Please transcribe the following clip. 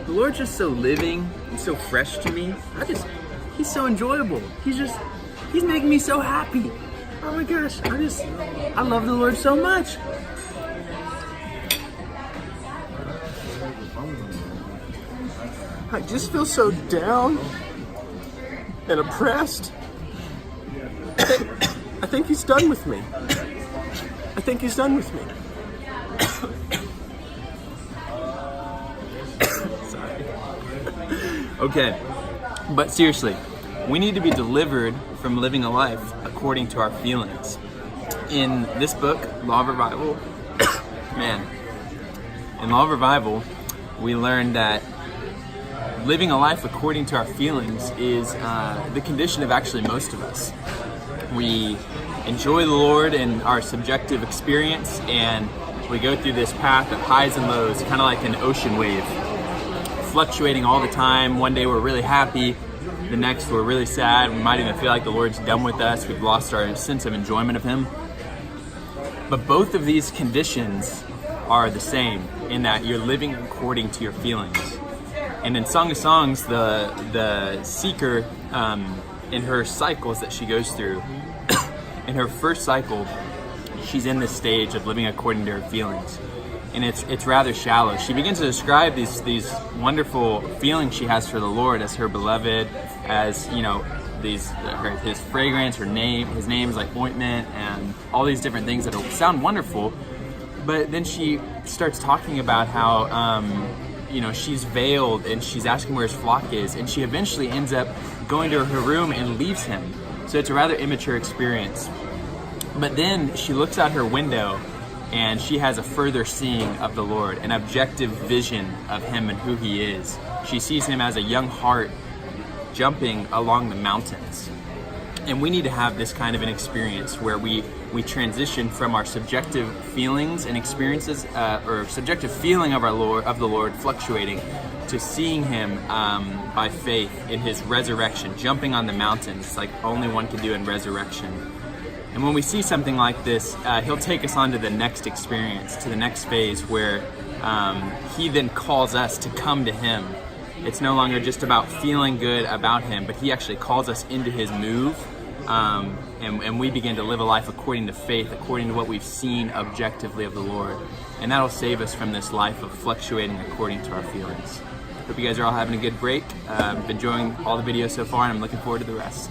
the Lord's just so living and so fresh to me. He's so enjoyable. He's making me so happy. Oh my gosh, I love the Lord so much. I just feel so down and oppressed. I think he's done with me. I think he's done with me. Sorry. Okay, but seriously, we need to be delivered from living a life according to our feelings. In this book, Law of Revival, in Law of Revival, we learned that living a life according to our feelings is the condition of actually most of us. We enjoy the Lord in our subjective experience, and we go through this path of highs and lows, kind of like an ocean wave, fluctuating all the time. One day we're really happy, the next we're really sad. We might even feel like the Lord's done with us. We've lost our sense of enjoyment of Him. But both of these conditions are the same in that you're living according to your feelings. And in Song of Songs, the seeker, in her cycles that she goes through, in her first cycle, she's in this stage of living according to her feelings. And it's rather shallow. She begins to describe these wonderful feelings she has for the Lord as her beloved, as, you know, his fragrance, his name is like ointment, and all these different things that sound wonderful. But then she starts talking about how she's veiled and she's asking where his flock is, and she eventually ends up going to her room and leaves him. So it's a rather immature experience. But then she looks out her window and she has a further seeing of the Lord, an objective vision of Him and who He is. She sees Him as a young hart jumping along the mountains. And we need to have this kind of an experience where we transition from our subjective feelings and experiences, or subjective feeling of the Lord fluctuating, to seeing Him by faith in His resurrection, jumping on the mountains like only one can do in resurrection. And when we see something like this, He'll take us on to the next experience, to the next phase, where He then calls us to come to Him. It's no longer just about feeling good about Him, but He actually calls us into His move, and we begin to live a life according to faith, according to what we've seen objectively of the Lord. And that'll save us from this life of fluctuating according to our feelings. Hope you guys are all having a good break. I've been enjoying all the videos so far, and I'm looking forward to the rest.